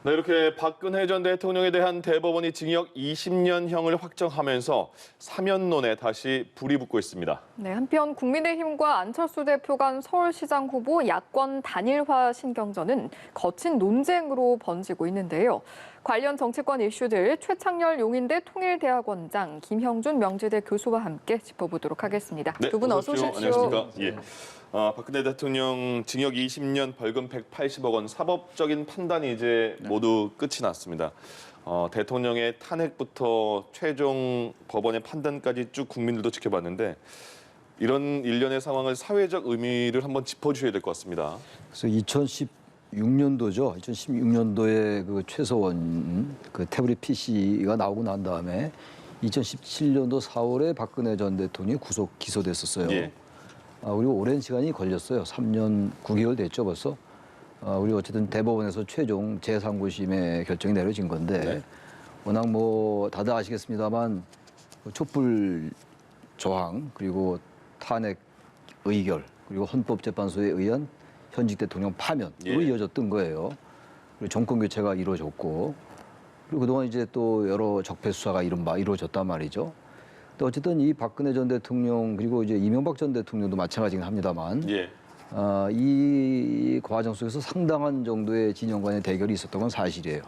네, 이렇게 박근혜 전 대통령에 대한 대법원이 징역 20년형을 확정하면서 사면론에 다시 불이 붙고 있습니다. 네, 한편 국민의힘과 안철수 대표 간 서울시장 후보 야권 단일화 신경전은 거친 논쟁으로 번지고 있는데요. 관련 정치권 이슈들 최창렬 용인대 통일대학원장, 김형준 명지대 교수와 함께 짚어보도록 하겠습니다. 네, 두 분 어서 오십시오. 안녕하십니까? 예. 박근혜 대통령 징역 20년, 벌금 180억 원, 사법적인 판단이 이제 모두 끝이 났습니다. 대통령의 탄핵부터 최종 법원의 판단까지 쭉 국민들도 지켜봤는데 이런 일련의 상황을 사회적 의미를 한번 짚어주셔야 될 것 같습니다. 그래서 2016년도죠. 2016년도에 그 최서원 그 태블릿 PC가 나오고 난 다음에 2017년도 4월에 박근혜 전 대통령이 구속 기소됐었어요. 예. 그리고 오랜 시간이 걸렸어요. 3년 9개월 됐죠 벌써. 우리 어쨌든 대법원에서 최종 제3고심의 결정이 내려진 건데 네. 워낙 뭐 다들 아시겠습니다만 촛불 저항 그리고 탄핵 의결 그리고 헌법재판소에 의한 현직 대통령 파면으로 예. 이어졌던 거예요. 그리고 정권 교체가 이루어졌고 그리고 그동안 이제 또 여러 적폐 수사가 이루어졌단 말이죠. 근데 어쨌든 이 박근혜 전 대통령 그리고 이제 이명박 전 대통령도 마찬가지긴 합니다만 예. 이 과정 속에서 상당한 정도의 진영 간의 대결이 있었던 건 사실이에요.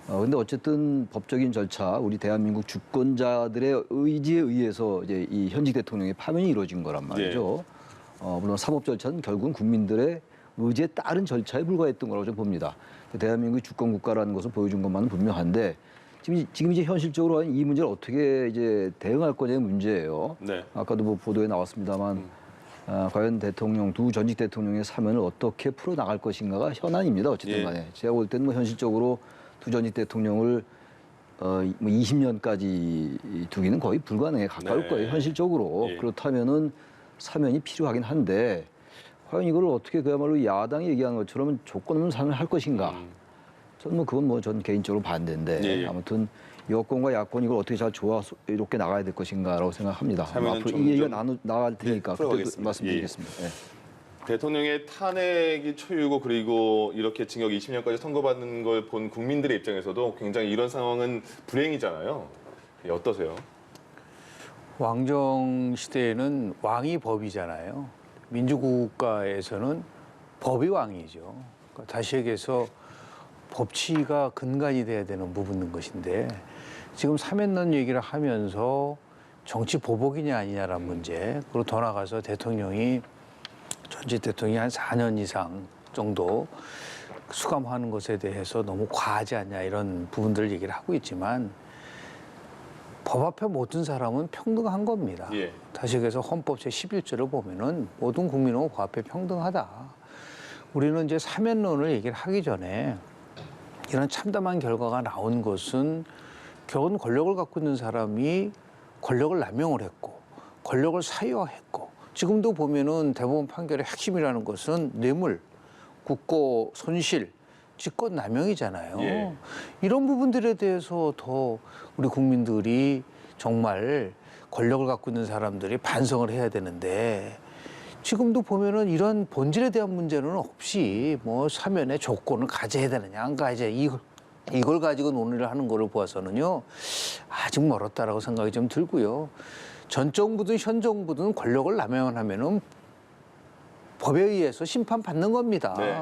근데 어쨌든 법적인 절차, 우리 대한민국 주권자들의 의지에 의해서 이제 이 현직 대통령의 파면이 이루어진 거란 말이죠. 물론 사법 절차는 결국은 국민들의 의지에 따른 절차에 불과했던 거라고 저는 봅니다. 대한민국이 주권 국가라는 것을 보여준 것만은 분명한데 지금 이제 현실적으로 이 문제를 어떻게 이제 대응할 거냐의 문제예요. 네. 아까도 뭐 보도에 나왔습니다만 과연 두 전직 대통령의 사면을 어떻게 풀어 나갈 것인가가 현안입니다. 어쨌든 간에 제가 볼 때는 뭐 현실적으로 두 전직 대통령을 뭐 20년까지 두기는 거의 불가능에 가까울 거예요. 현실적으로. 예. 그렇다면은 사면이 필요하긴 한데 과연 이걸 어떻게 그야말로 야당이 얘기하는 것처럼 조건 없는 사면을 할 것인가? 저는 뭐 그건 뭐 전 개인적으로 반대인데 아무튼 여권과 야권 이걸 어떻게 잘 조화롭게 나가야 될 것인가라고 생각합니다. 앞으로 이 얘기가 나갈 테니까 그때도 말씀드리겠습니다. 네. 대통령의 탄핵이 초유고 그리고 이렇게 징역 20년까지 선고받는 걸 본 국민들의 입장에서도 굉장히 이런 상황은 불행이잖아요. 어떠세요? 왕정 시대에는 왕이 법이잖아요. 민주국가에서는 법이 왕이죠. 그러니까 다시 얘기해서 법치가 근간이 돼야 되는 부분인 것인데 지금 사면론 얘기를 하면서 정치 보복이냐 아니냐라는 문제 그리고 더 나가서 대통령이 전직 대통령이 한 4년 이상 정도 수감하는 것에 대해서 너무 과하지 않냐 이런 부분들을 얘기를 하고 있지만 법 앞에 모든 사람은 평등한 겁니다. 예. 다시 얘기해서 헌법 제11조를 보면은 모든 국민은 법 앞에 평등하다. 우리는 이제 사면론을 얘기를 하기 전에 이런 참담한 결과가 나온 것은 결국은 권력을 갖고 있는 사람이 권력을 남용을 했고 권력을 사유화했고 지금도 보면은 대법원 판결의 핵심이라는 것은 뇌물, 국고 손실, 직권 남용이잖아요. 예. 이런 부분들에 대해서 더 우리 국민들이 정말 권력을 갖고 있는 사람들이 반성을 해야 되는데 지금도 보면은 이런 본질에 대한 문제는 없이 뭐 사면의 조건을 가져야 되느냐 안 가져야 이걸 가지고 논의를 하는 거를 보아서는요 아직 멀었다라고 생각이 좀 들고요. 전 정부든 현 정부든 권력을 남용하면은 법에 의해서 심판받는 겁니다. 네.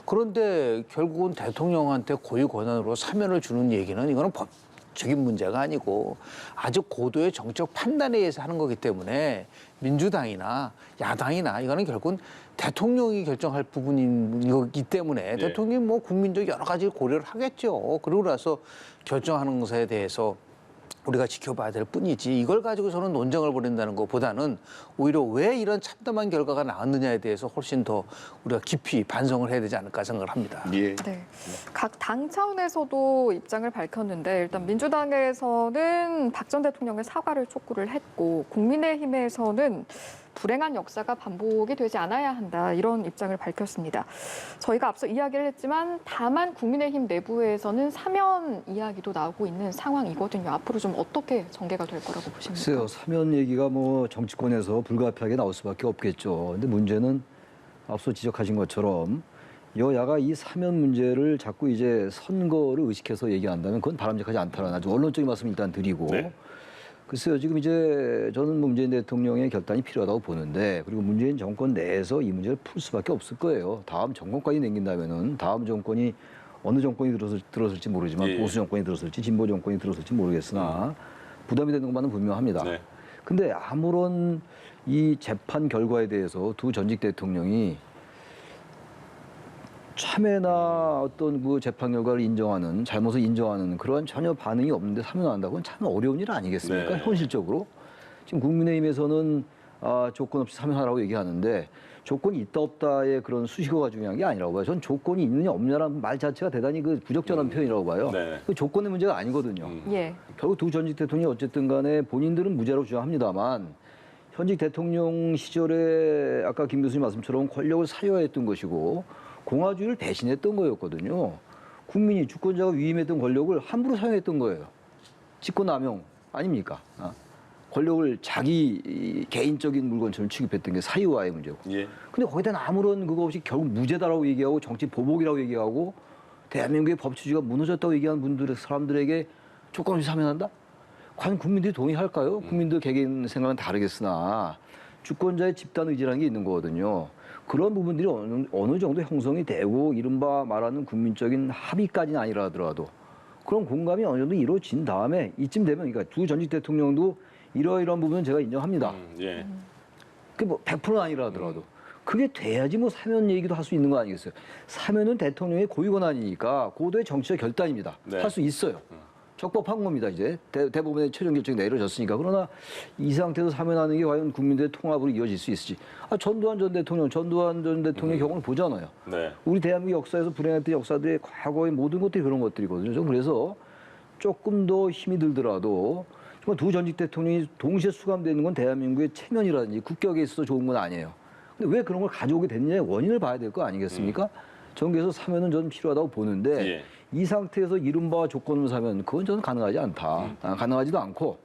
그런데 결국은 대통령한테 고유 권한으로 사면을 주는 얘기는 이거는 법적인 문제가 아니고 아주 고도의 정책 판단에 의해서 하는 거기 때문에 민주당이나 야당이나 이거는 결국은 대통령이 결정할 부분이기 때문에 대통령이 뭐 국민적 여러 가지 고려를 하겠죠. 그러고 나서 결정하는 것에 대해서 우리가 지켜봐야 될 뿐이지 이걸 가지고 저는 논쟁을 벌인다는 것보다는 오히려 왜 이런 참담한 결과가 나왔느냐에 대해서 훨씬 더 우리가 깊이 반성을 해야 되지 않을까 생각을 합니다. 예. 네. 각 당 차원에서도 입장을 밝혔는데 일단 민주당에서는 박 전 대통령의 사과를 촉구를 했고 국민의힘에서는 불행한 역사가 반복이 되지 않아야 한다 이런 입장을 밝혔습니다. 저희가 앞서 이야기를 했지만 다만 국민의힘 내부에서는 사면 이야기도 나오고 있는 상황이거든요. 앞으로 좀 어떻게 전개가 될 거라고 보십니까? 글쎄요. 사면 얘기가 뭐 정치권에서 불가피하게 나올 수밖에 없겠죠. 근데 문제는 앞서 지적하신 것처럼 여야가 이 사면 문제를 자꾸 이제 선거를 의식해서 얘기한다면 그건 바람직하지 않다는 아주 원론적인 말씀을 일단 드리고 네. 글쎄요 지금 이제 저는 문재인 대통령의 결단이 필요하다고 보는데 그리고 문재인 정권 내에서 이 문제를 풀 수밖에 없을 거예요. 다음 정권까지 남긴다면은 다음 정권이 어느 정권이 들었을지 모르지만 예. 보수 정권이 들었을지 진보 정권이 들었을지 모르겠으나 부담이 되는 것만은 분명합니다. 네. 근데 아무런 이 재판 결과에 대해서 두 전직 대통령이 참회나 어떤 그 재판 결과를 인정하는 잘못을 인정하는 그러한 전혀 반응이 없는데 사면한다고 하면 참 어려운 일 아니겠습니까? 네. 현실적으로 지금 국민의힘에서는 조건 없이 사면하라고 얘기하는데 조건이 있다 없다의 그런 수식어가 중요한 게 아니라고 봐요. 전 조건이 있느냐 없느냐라는 말 자체가 대단히 그 부적절한 표현이라고 봐요. 네. 그 조건의 문제가 아니거든요. 예. 결국 두 전직 대통령이 어쨌든 간에 본인들은 무죄라고 주장합니다만 현직 대통령 시절에 아까 김 교수님 말씀처럼 권력을 사유화했던 것이고 공화주의를 배신했던 거였거든요. 국민이 주권자가 위임했던 권력을 함부로 사용했던 거예요. 직권남용 아닙니까? 권력을 자기 개인적인 물건처럼 취급했던 게 사유화의 문제고. 예. 근데 거기다 아무런 그거 없이 결국 무죄다라고 얘기하고 정치 보복이라고 얘기하고 대한민국의 법치주의가 무너졌다고 얘기하는 사람들에게 조건 없이 사면한다? 과연 국민들이 동의할까요? 국민들 개개인 생각은 다르겠으나 주권자의 집단 의지라는 게 있는 거거든요. 그런 부분들이 어느 정도 형성이 되고 이른바 말하는 국민적인 합의까지는 아니라 하더라도 그런 공감이 어느 정도 이루어진 다음에 이쯤 되면 그러니까 두 전직 대통령도 이러이러한 부분은 제가 인정합니다. 예. 그게 뭐 100%는 아니라 하더라도 그게 돼야지 뭐 사면 얘기도 할 수 있는 거 아니겠어요? 사면은 대통령의 고유 권한이니까 고도의 정치적 결단입니다. 네. 할 수 있어요. 적법한 겁니다. 이제 대부분의 최종 결정이 내려졌으니까. 그러나 이 상태에서 사면하는 게 과연 국민들의 통합으로 이어질 수 있을지. 전두환 전 대통령의 경우를 보잖아요. 네. 우리 대한민국 역사에서 불행했던 역사들의 과거의 모든 것들이 그런 것들이거든요. 좀 그래서 조금 더 힘이 들더라도 정말 두 전직 대통령이 동시에 수감되는 건 대한민국의 체면이라든지 국격에 있어서 좋은 건 아니에요. 근데 왜 그런 걸 가져오게 됐냐의 원인을 봐야 될 거 아니겠습니까? 저는 그래서 사면은 저는 필요하다고 보는데 예. 이 상태에서 이른바 조건으로 사면 그건 저는 가능하지 않다. 가능하지도 않고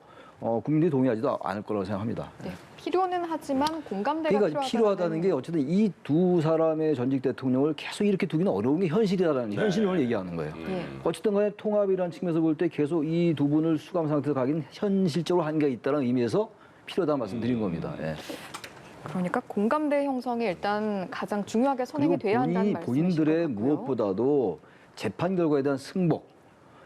국민들이 동의하지도 않을 거라고 생각합니다. 네. 필요는 하지만 공감대가 그러니까 필요하다는 게 어쨌든 이 두 사람의 전직 대통령을 계속 이렇게 두기는 어려운 게 현실이라는 네. 현실을 얘기하는 거예요. 예. 어쨌든 간에 통합이라는 측면에서 볼 때 계속 이 두 분을 수감 상태에서 가긴 현실적으로 한계가 있다는 의미에서 필요하다는 말씀 드린 겁니다. 예. 그러니까 공감대 형성이 일단 가장 중요하게 선행이 그리고 돼야 한다는 말씀이신 본인들의 것 같고요. 무엇보다도 재판 결과에 대한 승복,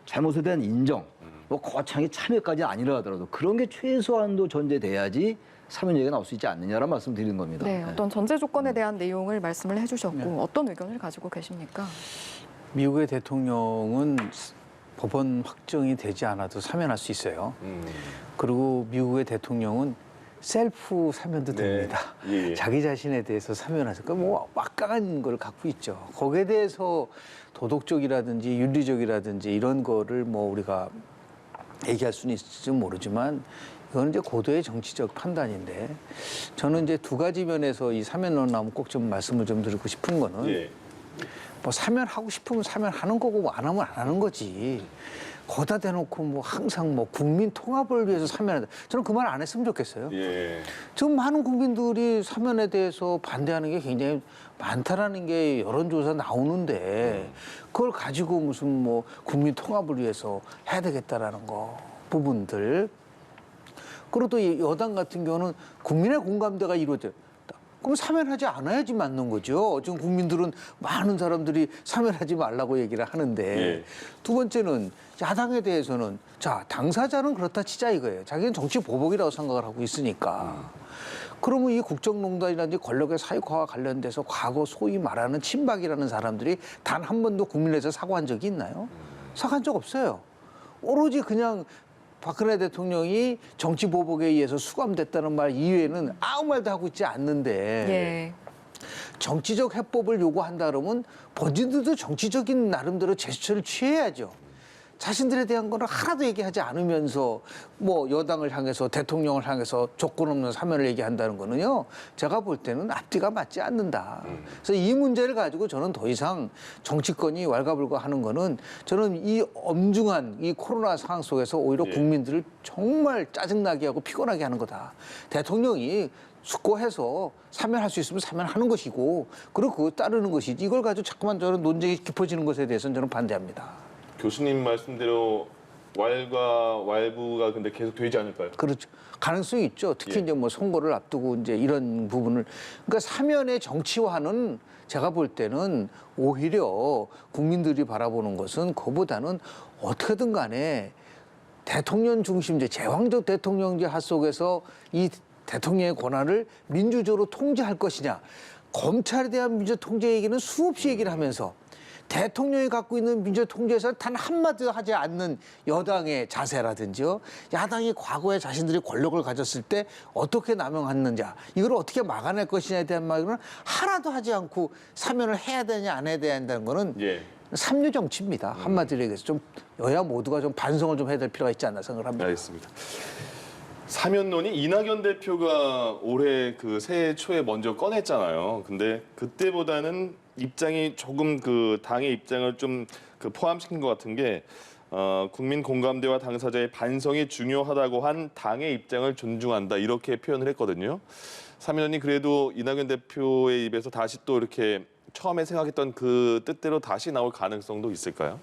잘못에 대한 인정, 뭐 거창의 참여까지 아니라 하더라도 그런 게 최소한도 전제돼야지 사면 얘기가 나올 수 있지 않느냐라는 말씀 드리는 겁니다. 네, 예. 어떤 전제 조건에 대한 내용을 말씀을 해주셨고 어떤 의견을 가지고 계십니까? 미국의 대통령은 법원 확정이 되지 않아도 사면할 수 있어요. 그리고 미국의 대통령은 셀프 사면도 네. 됩니다. 예. 자기 자신에 대해서 사면하서 뭐 막강한 걸 갖고 있죠. 거기에 대해서 도덕적이라든지 윤리적이라든지 이런 거를 뭐 우리가 얘기할 수는 있을지 모르지만 이거는 이제 고도의 정치적 판단인데 저는 이제 두 가지 면에서 이 사면론 나오면 꼭 좀 말씀을 좀 드리고 싶은 거는 예. 뭐 사면하고 싶으면 사면하는 거고 뭐 안 하면 안 하는 거지. 거다 대놓고 뭐 항상 뭐 국민 통합을 위해서 사면한다. 저는 그 말 안 했으면 좋겠어요. 예. 지금 많은 국민들이 사면에 대해서 반대하는 게 굉장히 많다라는 게 여론조사 나오는데 그걸 가지고 무슨 뭐 국민 통합을 위해서 해야 되겠다라는 거 부분들. 그리고 또 이 여당 같은 경우는 국민의 공감대가 이루어져. 그럼 사면하지 않아야지 맞는 거죠. 지금 국민들은 많은 사람들이 사면하지 말라고 얘기를 하는데 예. 두 번째는 야당에 대해서는 자 당사자는 그렇다 치자 이거예요. 자기는 정치 보복이라고 생각을 하고 있으니까. 그러면 이 국정농단이라든지 권력의 사익화와 관련돼서 과거 소위 말하는 친박이라는 사람들이 단 한 번도 국민에서 사과한 적이 있나요? 사과한 적 없어요. 오로지 그냥 박근혜 대통령이 정치 보복에 의해서 수감됐다는 말 이외에는 아무 말도 하고 있지 않는데 예. 정치적 해법을 요구한다 그러면 본인들도 정치적인 나름대로 제스처를 취해야죠. 자신들에 대한 거는 하나도 얘기하지 않으면서 뭐 여당을 향해서 대통령을 향해서 조건 없는 사면을 얘기한다는 거는요. 제가 볼 때는 앞뒤가 맞지 않는다. 그래서 이 문제를 가지고 저는 더 이상 정치권이 왈가불가하는 거는 저는 이 엄중한 이 코로나 상황 속에서 오히려 예. 국민들을 정말 짜증나게 하고 피곤하게 하는 거다. 대통령이 숙고해서 사면할 수 있으면 사면하는 것이고 그리고 그거 따르는 것이지 이걸 가지고 자꾸만 저는 논쟁이 깊어지는 것에 대해서는 저는 반대합니다. 교수님 말씀대로 왈과 왈부가 근데 계속 되지 않을까요? 그렇죠. 가능성이 있죠. 특히 예. 이제 뭐 선거를 앞두고 이제 이런 부분을 그러니까 사면의 정치화는 제가 볼 때는 오히려 국민들이 바라보는 것은 그보다는 어떻게든 간에 대통령 중심제, 제왕적 대통령제 하 속에서 이 대통령의 권한을 민주적으로 통제할 것이냐. 검찰에 대한 민주 통제 얘기는 수없이 얘기를 하면서 대통령이 갖고 있는 민주 통제에서 단 한마디도 하지 않는 여당의 자세라든지요. 야당이 과거에 자신들이 권력을 가졌을 때 어떻게 남용했는지 이걸 어떻게 막아낼 것이냐에 대한 말은 하나도 하지 않고 사면을 해야 되냐 안 해야 된다는 거는 예. 삼류 정치입니다. 한마디로 얘기해서 좀 여야 모두가 좀 반성을 좀 해야 될 필요가 있지 않나 생각을 합니다. 알겠습니다. 사면론이 이낙연 대표가 올해 그 새해 초에 먼저 꺼냈잖아요. 근데 그때보다는 입장이 조금 그 당의 입장을 좀 그 포함시킨 것 같은 게 국민 공감대와 당사자의 반성이 중요하다고 한 당의 입장을 존중한다 이렇게 표현을 했거든요. 사면론이 그래도 이낙연 대표의 입에서 다시 또 이렇게 처음에 생각했던 그 뜻대로 다시 나올 가능성도 있을까요?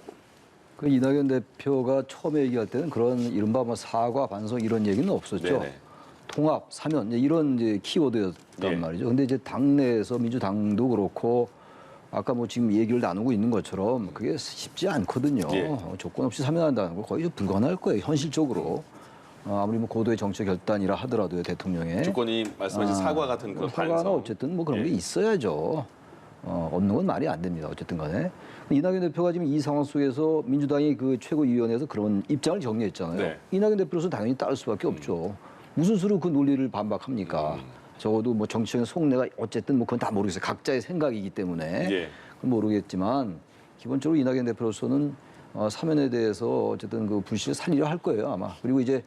그 이낙연 대표가 처음에 얘기할 때는 그런 이른바 뭐 사과, 반성 이런 얘기는 없었죠. 네네. 통합, 사면 이런 이제 키워드였단 예. 말이죠. 근데 이제 당내에서 민주당도 그렇고 아까 뭐 지금 얘기를 나누고 있는 것처럼 그게 쉽지 않거든요. 예. 조건 없이 사면한다는 거 거의 좀 불가능할 거예요. 현실적으로. 아무리 뭐 고도의 정치 결단이라 하더라도요, 대통령의. 조건이 말씀하신 사과 같은 그런 사과는 반성. 어쨌든 뭐 그런 게 예. 있어야죠. 없는 건 말이 안 됩니다. 어쨌든 간에. 이낙연 대표가 지금 이 상황 속에서 민주당이 그 최고위원회에서 그런 입장을 정리했잖아요. 네. 이낙연 대표로서는 당연히 따를 수밖에 없죠. 무슨 수로 그 논리를 반박합니까? 적어도 뭐 정치적인 속내가 어쨌든 뭐 그건 다 모르겠어요. 각자의 생각이기 때문에 예. 그건 모르겠지만 기본적으로 이낙연 대표로서는 사면에 대해서 어쨌든 그 불씨를 살리려 할 거예요 아마. 그리고 이제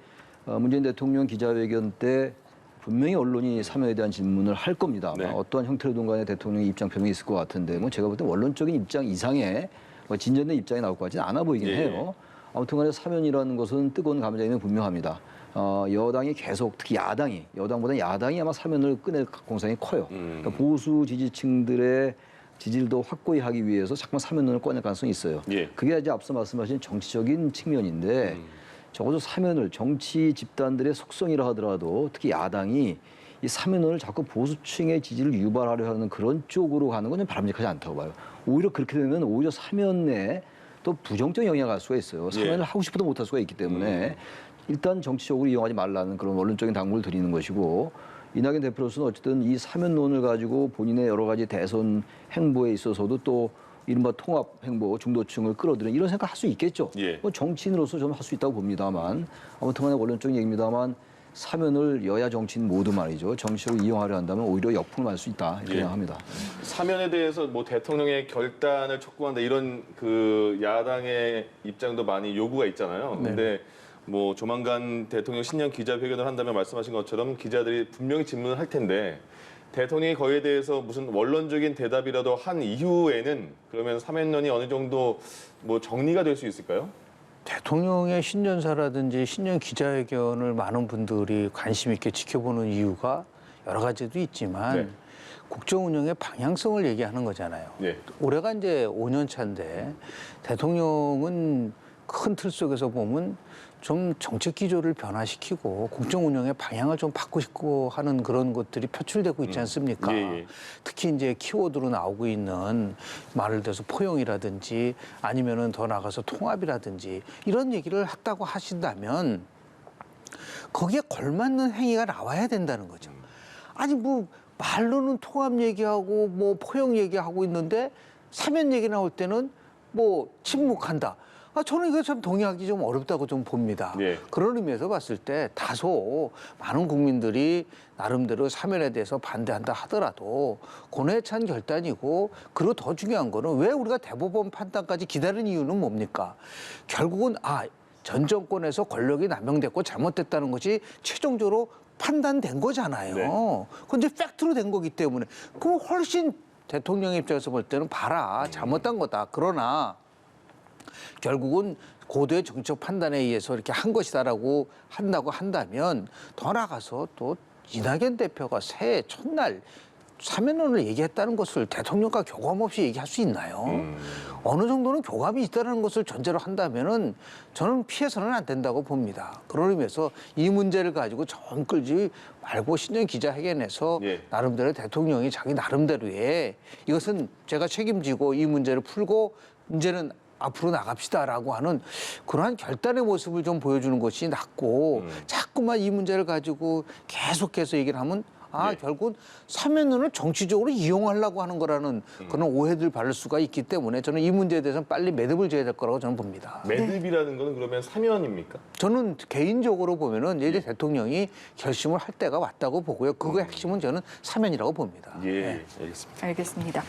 문재인 대통령 기자회견 때 분명히 언론이 사면에 대한 질문을 할 겁니다. 네. 어떠한 형태로든 간에 대통령의 입장 표명이 있을 것 같은데 뭐 제가 볼 때 원론적인 입장 이상의 뭐 진전된 입장이 나올 것 같지는 않아 보이긴 예. 해요. 아무튼 간에 사면이라는 것은 뜨거운 감정이 분명합니다. 여당이 계속 특히 야당이 여당보다 야당이 아마 사면을 꺼낼 공산이 커요. 그러니까 보수 지지층들의 지지를 더 확고히 하기 위해서 자꾸만 사면론을 꺼낼 가능성이 있어요. 예. 그게 이제 앞서 말씀하신 정치적인 측면인데 적어도 사면을 정치 집단들의 속성이라 하더라도 특히 야당이 이 사면론을 자꾸 보수층의 지지를 유발하려 하는 그런 쪽으로 가는 건 바람직하지 않다고 봐요. 오히려 그렇게 되면 오히려 사면에 또 부정적인 영향을 갈 수가 있어요. 사면을 예. 하고 싶어도 못할 수가 있기 때문에 일단 정치적으로 이용하지 말라는 그런 원론적인 당부를 드리는 것이고 이낙연 대표로서는 어쨌든 이 사면론을 가지고 본인의 여러 가지 대선 행보에 있어서도 또 이른바 통합 행보, 중도층을 끌어들이는 이런 생각 할 수 있겠죠. 예. 뭐 정치인으로서 저는 할 수 있다고 봅니다만 아무튼 간에 원론적인 얘기입니다만 사면을 여야 정치인 모두 말이죠. 정치적으로 이용하려 한다면 오히려 역풍을 맞을 수 있다 이렇게 예. 생각합니다. 사면에 대해서 뭐 대통령의 결단을 촉구한다 이런 그 야당의 입장도 많이 요구가 있잖아요. 근데 뭐 조만간 대통령 신년 기자회견을 한다면 말씀하신 것처럼 기자들이 분명히 질문을 할 텐데 대통령이 거기에 대해서 무슨 원론적인 대답이라도 한 이후에는 그러면 사면론이 어느 정도 뭐 정리가 될 수 있을까요? 대통령의 신년사라든지 신년 기자회견을 많은 분들이 관심 있게 지켜보는 이유가 여러 가지도 있지만 네. 국정 운영의 방향성을 얘기하는 거잖아요. 네. 올해가 이제 5년 차인데 대통령은 큰 틀 속에서 보면 좀 정책 기조를 변화시키고 국정 운영의 방향을 좀 바꾸고 하는 그런 것들이 표출되고 있지 않습니까? 예, 예. 특히 이제 키워드로 나오고 있는 말을 들어서 포용이라든지 아니면은 더 나가서 통합이라든지 이런 얘기를 했다고 하신다면 거기에 걸맞는 행위가 나와야 된다는 거죠. 아니 뭐 말로는 통합 얘기하고 뭐 포용 얘기하고 있는데 사면 얘기 나올 때는 뭐 침묵한다. 저는 이거 참 동의하기 좀 어렵다고 좀 봅니다. 예. 그런 의미에서 봤을 때 다소 많은 국민들이 나름대로 사면에 대해서 반대한다 하더라도 고뇌에 찬 결단이고 그리고 더 중요한 거는 왜 우리가 대법원 판단까지 기다리는 이유는 뭡니까? 결국은 전 정권에서 권력이 남용됐고 잘못됐다는 것이 최종적으로 판단된 거잖아요. 네. 그건 이제 팩트로 된 거기 때문에 그럼 훨씬 대통령의 입장에서 볼 때는 봐라 잘못한 거다. 그러나 결국은 고도의 정치적 판단에 의해서 이렇게 한 것이다라고 한다고 한다면 더 나아가서 또 이낙연 대표가 새해 첫날 사면론을 얘기했다는 것을 대통령과 교감 없이 얘기할 수 있나요? 어느 정도는 교감이 있다는 것을 전제로 한다면은 저는 피해서는 안 된다고 봅니다. 그런 의미에서 이 문제를 가지고 정 끌지 말고 신년 기자회견에서 예. 나름대로 대통령이 자기 나름대로의 이것은 제가 책임지고 이 문제를 풀고 이제는 앞으로 나갑시다라고 하는 그러한 결단의 모습을 좀 보여주는 것이 낫고 자꾸만 이 문제를 가지고 계속해서 얘기를 하면 예. 결국은 사면론을 정치적으로 이용하려고 하는 거라는 그런 오해들 받을 수가 있기 때문에 저는 이 문제에 대해서는 빨리 매듭을 지어야 될 거라고 저는 봅니다. 매듭이라는 거는 그러면 사면입니까? 저는 개인적으로 보면은 이제 대통령이 결심을 할 때가 왔다고 보고요. 그거의 핵심은 저는 사면이라고 봅니다. 예, 알겠습니다. 알겠습니다.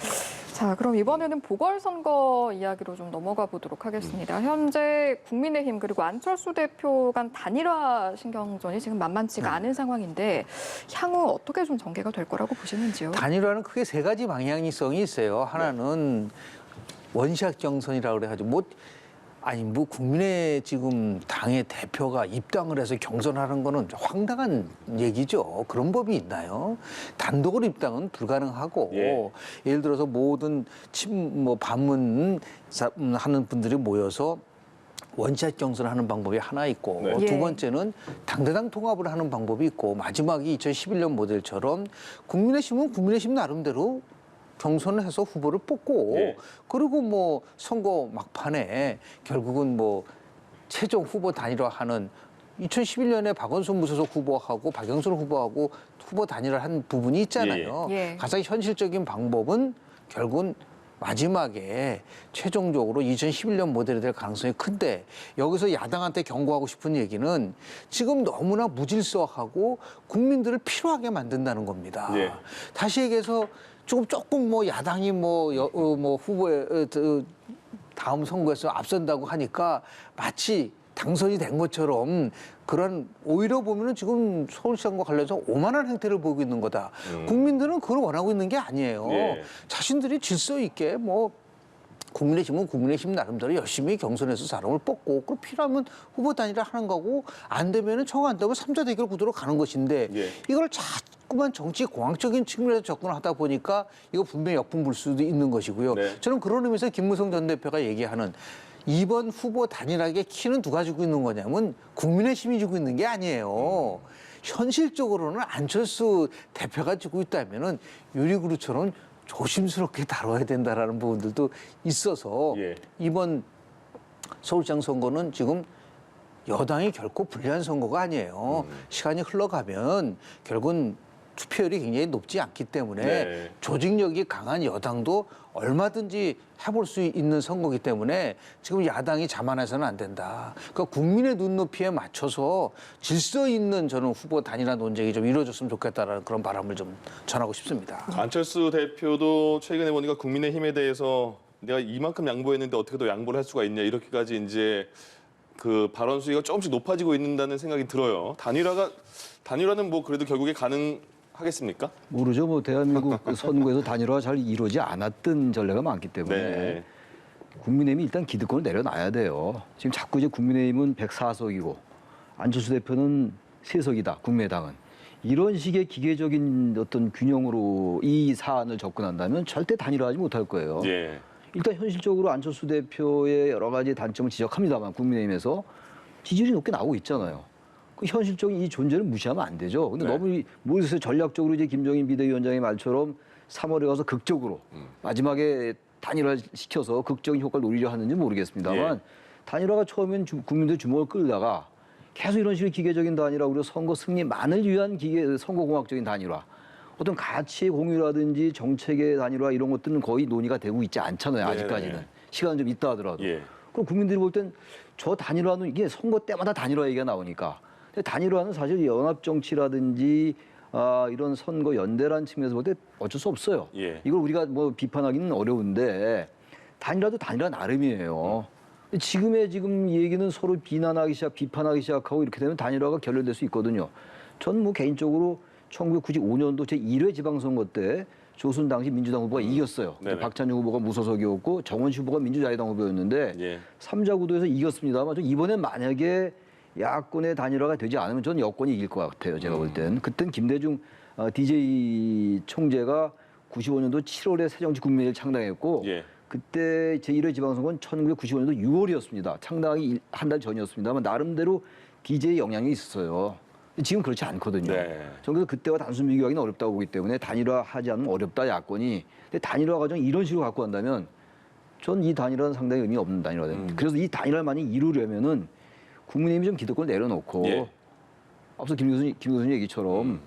자, 그럼 이번에는 보궐선거 이야기로 좀 넘어가 보도록 하겠습니다. 현재 국민의힘 그리고 안철수 대표 간 단일화 신경전이 지금 만만치가 않은 상황인데 향후 어떻게 좀 전개가 될 거라고 보시는지요? 단일화는 크게 세 가지 방향성이 있어요. 하나는 원샷 경선이라고 그래가지고 뭐 국민의 지금 당의 대표가 입당을 해서 경선하는 거는 황당한 얘기죠. 그런 법이 있나요? 단독으로 입당은 불가능하고 예. 예를 들어서 모든 반문 하는 분들이 모여서 원샷 경선을 하는 방법이 하나 있고 네. 두 예. 번째는 당대당 통합을 하는 방법이 있고 마지막이 2011년 모델처럼 국민의힘은 국민의힘 나름대로 경선을 해서 후보를 뽑고 예. 그리고 뭐 선거 막판에 결국은 뭐 최종 후보 단일화하는 2011년에 박원순 무소속 후보하고 박영선 후보하고 후보 단일화한 부분이 있잖아요. 예. 가장 현실적인 방법은 결국은 마지막에 최종적으로 2011년 모델이 될 가능성이 큰데 여기서 야당한테 경고하고 싶은 얘기는 지금 너무나 무질서하고 국민들을 피로하게 만든다는 겁니다. 예. 다시 얘기해서 조금 뭐 야당이 뭐 후보에 다음 선거에서 앞선다고 하니까 마치 당선이 된 것처럼 그런 오히려 보면은 지금 서울시장과 관련해서 오만한 행태를 보이고 있는 거다. 국민들은 그걸 원하고 있는 게 아니에요. 예. 자신들이 질서 있게 뭐 국민의힘은 국민의힘 나름대로 열심히 경선해서 사람을 뽑고 그리고 필요하면 후보 단일화 하는 거고 안 되면은 정 안 되면 3자 대결 구도로 가는 것인데 예. 이걸 자꾸만 정치 공학적인 측면에서 접근하다 보니까 이거 분명히 역풍 불 수도 있는 것이고요. 네. 저는 그런 의미에서 김무성 전 대표가 얘기하는 이번 후보 단일화의 키는 누가 주고 있는 거냐면 국민의힘이 주고 있는 게 아니에요. 현실적으로는 안철수 대표가 주고 있다면은 유리그루처럼 조심스럽게 다뤄야 된다라는 부분들도 있어서 예. 이번 서울시장 선거는 지금 여당이 결코 불리한 선거가 아니에요. 시간이 흘러가면 결국은 투표율이 굉장히 높지 않기 때문에 네. 조직력이 강한 여당도 얼마든지 해볼 수 있는 선거이기 때문에 지금 야당이 자만해서는 안 된다. 그러니까 국민의 눈높이에 맞춰서 질서 있는 저는 후보 단일화 논쟁이 좀 이루어졌으면 좋겠다라는 그런 바람을 좀 전하고 싶습니다. 안철수 대표도 최근에 보니까 국민의힘에 대해서 내가 이만큼 양보했는데 어떻게 더 양보를 할 수가 있냐 이렇게까지 이제 그 발언 수위가 조금씩 높아지고 있다는 생각이 들어요. 단일화는 뭐 그래도 결국에 가능하겠습니까? 모르죠. 뭐 대한민국 그 선거에서 단일화가 잘 이루어지지 않았던 전례가 많기 때문에 네. 국민의힘이 일단 기득권을 내려놔야 돼요. 지금 자꾸 이제 국민의힘은 104석이고 안철수 대표는 3석이다. 국민의당은. 이런 식의 기계적인 어떤 균형으로 이 사안을 접근한다면 절대 단일화하지 못할 거예요. 예. 일단 현실적으로 안철수 대표의 여러 가지 단점을 지적합니다만 국민의힘에서 지지율이 높게 나오고 있잖아요. 그 현실적인 이 존재를 무시하면 안 되죠. 근데 네. 너무 모르겠어요. 전략적으로 이제 김종인 비대위원장의 말처럼 3월에 가서 극적으로 마지막에 단일화 시켜서 극적인 효과를 노리려 하는지 모르겠습니다만 예. 단일화가 처음엔 국민들 주목을 끌다가 계속 이런 식의 기계적인 단일화, 우리가 선거 승리만을 위한 선거공학적인 단일화, 어떤 가치의 공유라든지 정책의 단일화 이런 것들은 거의 논의가 되고 있지 않잖아요. 네네. 아직까지는. 시간은 좀 있다 하더라도. 예. 그럼 국민들이 볼 땐 저 단일화는 이게 선거 때마다 단일화 얘기가 나오니까. 근데 단일화는 사실 연합정치라든지 이런 선거 연대라는 측면에서 볼 때 어쩔 수 없어요. 예. 이걸 우리가 뭐 비판하기는 어려운데 단일화도 단일화 나름이에요. 근데 지금 얘기는 서로 비판하기 시작하고 이렇게 되면 단일화가 결렬될 수 있거든요. 저는 뭐 개인적으로 1995년도 제1회 지방선거 때 조순 당시 민주당 후보가 이겼어요. 네네. 박찬주 후보가 무소속이었고 정원시 후보가 민주자유당 후보였는데 예. 3자 구도에서 이겼습니다만 이번엔 만약에 야권의 단일화가 되지 않으면 저는 여권이 이길 것 같아요. 제가 볼 땐. 그땐 김대중 DJ 총재가 95년도 7월에 새정치국민회의를 창당했고 예. 그때 제1회 지방선거는 1995년도 6월이었습니다. 창당이 한 달 전이었습니다만 나름대로 DJ 영향이 있었어요. 지금 그렇지 않거든요. 네. 저는 그래서 그때와 단순 비교하기는 어렵다고 보기 때문에 단일화하지 않으면 어렵다 야권이. 근데 단일화 과정 이런 식으로 갖고 간다면 전 이 단일화는 상당히 의미 없는 단일화입니다. 그래서 이 단일화를 많이 이루려면은 국민의힘이 좀 기득권을 내려놓고 예. 앞서 김 교수님 얘기처럼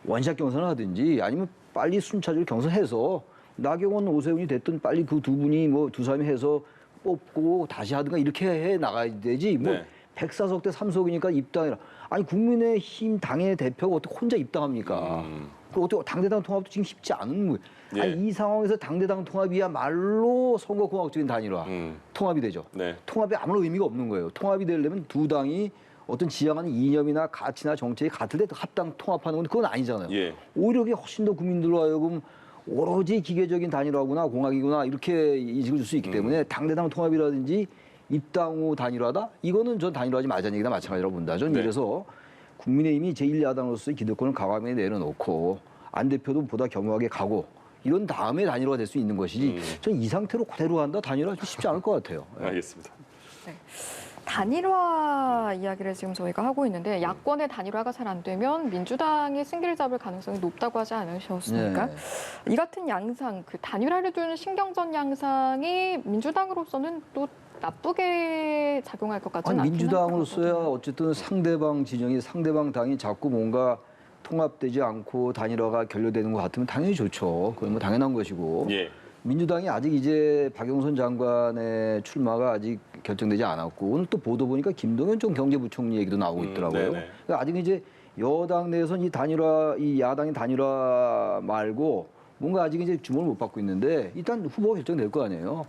원샷 경선을 하든지 아니면 빨리 순차적으로 경선해서 나경원, 오세훈이 됐든 빨리 그 두 분이 뭐 두 사람이 해서 뽑고 다시 하든가 이렇게 해 나가야 되지. 뭐 네. 104석 대 3석이니까 입당이라. 아니 국민의힘 당의 대표가 어떻게 혼자 입당합니까? 그 어떻게 당대당 통합도 지금 쉽지 않은 거예요. 예. 아니 이 상황에서 당대당 통합이야말로 선거공학적인 단일화 통합이 되죠. 네. 통합이 아무런 의미가 없는 거예요. 통합이 되려면 두 당이 어떤 지향하는 이념이나 가치나 정책이 같을 때 합당 통합하는 건데 그건 아니잖아요. 예. 오히려 그게 훨씬 더 국민들로 하여금 오로지 기계적인 단일화구나 공학이구나 이렇게 인식을 줄 수 있기 때문에 당대당 통합이라든지 입당 후 단일화다? 이거는 전 단일화하지 말자는 얘기나 마찬가지라고 본다. 저는 네. 이래서 국민의힘이 제1야당으로서의 기득권을 과감히 내려놓고 안 대표도 보다 겸허하게 가고 이런 다음에 단일화가 될 수 있는 것이지 전 이 상태로 그대로 간다 단일화 좀 쉽지 않을 것 같아요. 알겠습니다. 단일화 이야기를 지금 저희가 하고 있는데 야권의 단일화가 잘 안 되면 민주당이 승기를 잡을 가능성이 높다고 하지 않으셨습니까? 네. 이 같은 양상, 그 단일화를 두는 신경전 양상이 민주당으로서는 또 나쁘게 작용할 것 같지는 아니, 않긴 민주당으로서야 하거든요. 어쨌든 상대방 진영이 상대방 당이 자꾸 뭔가 통합되지 않고 단일화가 결렬되는 것 같으면 당연히 좋죠. 그건 뭐 당연한 것이고. 예. 민주당이 아직 이제 박영선 장관의 출마가 아직 결정되지 않았고 오늘 또 보도 보니까 김동연 전 경제부총리 얘기도 나오고 있더라고요. 네네. 그러니까 아직 이제 여당 내에서는 이 단일화, 이 야당의 단일화 말고 뭔가 아직 이제 주목을 못 받고 있는데 일단 후보가 결정될 거 아니에요.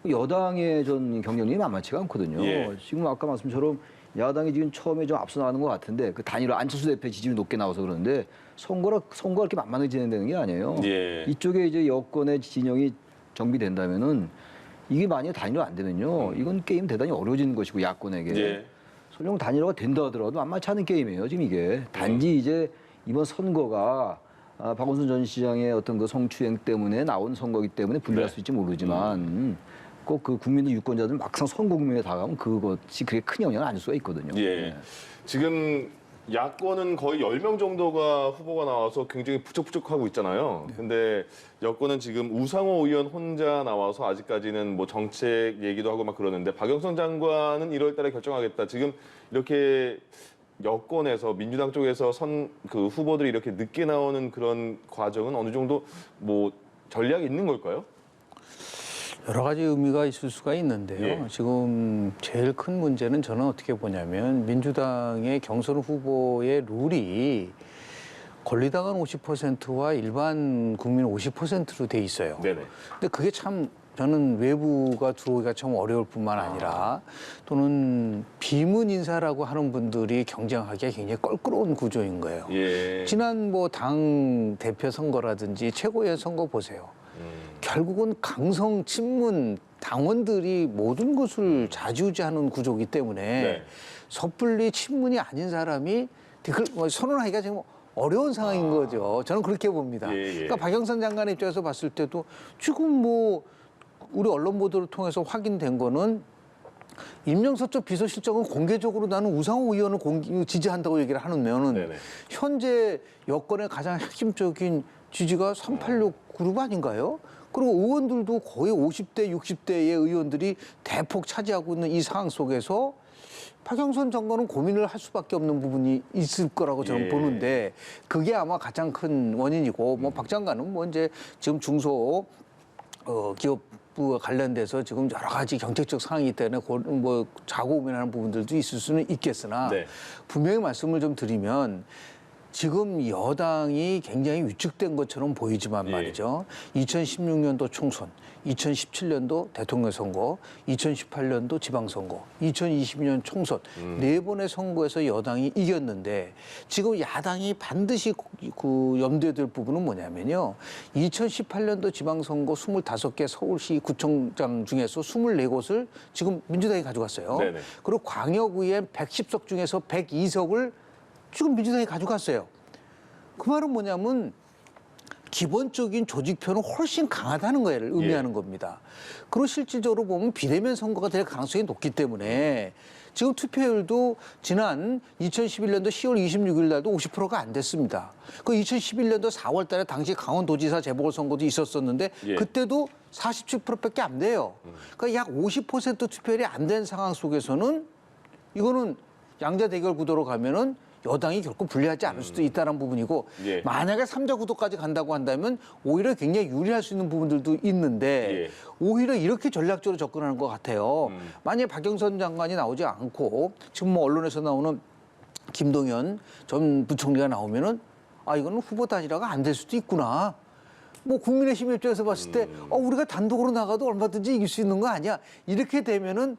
여당의 전 경쟁력이 만만치가 않거든요. 예. 지금 아까 말씀처럼 야당이 지금 처음에 좀 앞서 나가는 것 같은데 그 단일화 안철수 대표 지지율이 높게 나와서 그러는데 선거가 그렇게 만만하게 진행되는 게 아니에요. 예. 이쪽에 이제 여권의 진영이 정비된다면은 이게 만약에 단일화 안 되면요. 이건 게임 대단히 어려워지는 것이고 야권에게. 예. 설령 단일화가 된다 하더라도 만만치 않은 게임이에요. 지금 이게. 단지 이제 이번 선거가 박원순 전 시장의 어떤 그 성추행 때문에 나온 선거이기 때문에 불리할 네. 수 있지 모르지만 꼭 그 국민들 유권자들 막상 선거 국면에 다가가면 그것이 그게 큰 영향을 안 줄 수가 있거든요. 예. 네. 지금 야권은 거의 10명 정도가 후보가 나와서 굉장히 부쩍부쩍하고 있잖아요. 근데 여권은 지금 우상호 의원 혼자 나와서 아직까지는 뭐 정책 얘기도 하고 막 그러는데 박영선 장관은 1월 달에 결정하겠다. 지금 이렇게 여권에서 민주당 쪽에서 그 후보들이 이렇게 늦게 나오는 그런 과정은 어느 정도 뭐 전략이 있는 걸까요? 여러 가지 의미가 있을 수가 있는데요. 예. 지금 제일 큰 문제는 저는 어떻게 보냐면 민주당의 경선 후보의 룰이 권리당원 50%와 일반 국민 50%로 돼 있어요. 네네. 근데 그게 참 저는 외부가 들어오기가 참 어려울 뿐만 아니라 또는 비문 인사라고 하는 분들이 경쟁하기가 굉장히 껄끄러운 구조인 거예요. 예. 지난 뭐 당 대표 선거라든지 최고위원 선거 보세요. 결국은 강성 친문 당원들이 모든 것을 좌지우지하는 구조이기 때문에 네. 섣불리 친문이 아닌 사람이 선언하기가 지금 어려운 상황인 거죠. 저는 그렇게 봅니다. 예, 예. 그러니까 박영선 장관 입장에서 봤을 때도 지금 뭐 우리 언론 보도를 통해서 확인된 거는 임명서 쪽 비서실장은 공개적으로 나는 우상호 의원을 지지한다고 얘기를 하면은 네네. 현재 여권의 가장 핵심적인 지지가 386 그룹 아닌가요? 그리고 의원들도 거의 50대, 60대의 의원들이 대폭 차지하고 있는 이 상황 속에서 박영선 장관은 고민을 할 수밖에 없는 부분이 있을 거라고 저는 예. 보는데 그게 아마 가장 큰 원인이고 뭐 박 장관은 뭐 이제 지금 중소 기업부와 관련돼서 지금 여러 가지 정책적 상황이기 때문에 뭐 자고 고민하는 부분들도 있을 수는 있겠으나 네. 분명히 말씀을 좀 드리면 지금 여당이 굉장히 위축된 것처럼 보이지만 예. 말이죠. 2016년도 총선, 2017년도 대통령 선거, 2018년도 지방선거, 2020년 총선 네 번의 선거에서 여당이 이겼는데 지금 야당이 반드시 그 염두에 둘 부분은 뭐냐면요. 2018년도 지방선거 25개 서울시 구청장 중에서 24곳을 지금 민주당이 가져갔어요. 네네. 그리고 광역의회 110석 중에서 102석을 지금 민주당이 가져갔어요. 그 말은 뭐냐면 기본적인 조직표는 훨씬 강하다는 거를 의미하는 겁니다. 그리고 실질적으로 보면 비대면 선거가 될 가능성이 높기 때문에 지금 투표율도 지난 2011년도 10월 26일 날도 50%가 안 됐습니다. 그 2011년도 4월 달에 당시 강원도지사 재보궐선거도 있었었는데 예. 그때도 47%밖에 안 돼요. 그러니까 약 50% 투표율이 안 된 상황 속에서는 이거는 양자 대결 구도로 가면은 여당이 결코 불리하지 않을 수도 있다는 부분이고 예. 만약에 3자 구도까지 간다고 한다면 오히려 굉장히 유리할 수 있는 부분들도 있는데 예. 오히려 이렇게 전략적으로 접근하는 것 같아요. 만약에 박영선 장관이 나오지 않고 지금 뭐 언론에서 나오는 김동연 전 부총리가 나오면은 아 이거는 후보 단일화가 안 될 수도 있구나. 뭐 국민의힘 입장에서 봤을 때 우리가 단독으로 나가도 얼마든지 이길 수 있는 거 아니야. 이렇게 되면은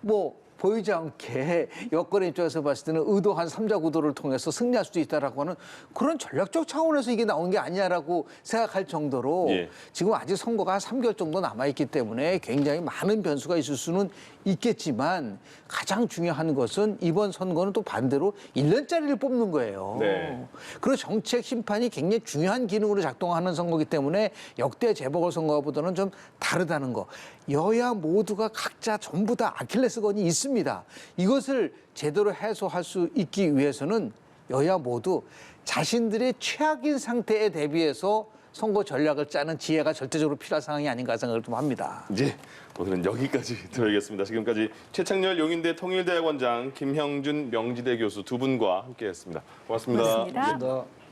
뭐 보이지 않게 여권의 입장에서 봤을 때는 의도한 3자 구도를 통해서 승리할 수도 있다라고 하는 그런 전략적 차원에서 이게 나온 게 아니냐라고 생각할 정도로 예. 지금 아직 선거가 한 3개월 정도 남아있기 때문에 굉장히 많은 변수가 있을 수는 있겠지만 가장 중요한 것은 이번 선거는 또 반대로 1년짜리를 뽑는 거예요. 네. 그리고 정책 심판이 굉장히 중요한 기능으로 작동하는 선거이기 때문에 역대 재보궐선거보다는 좀 다르다는 거. 여야 모두가 각자 전부 다 아킬레스건이 있습니다. 이것을 제대로 해소할 수 있기 위해서는 여야 모두 자신들의 최악인 상태에 대비해서 선거 전략을 짜는 지혜가 절대적으로 필요한 상황이 아닌가 생각을 좀 합니다. 네, 오늘은 여기까지 들어야겠습니다. 지금까지 최창렬 용인대 통일대학원장, 김형준 명지대 교수 두 분과 함께했습니다. 고맙습니다. 고맙습니다. 감사합니다.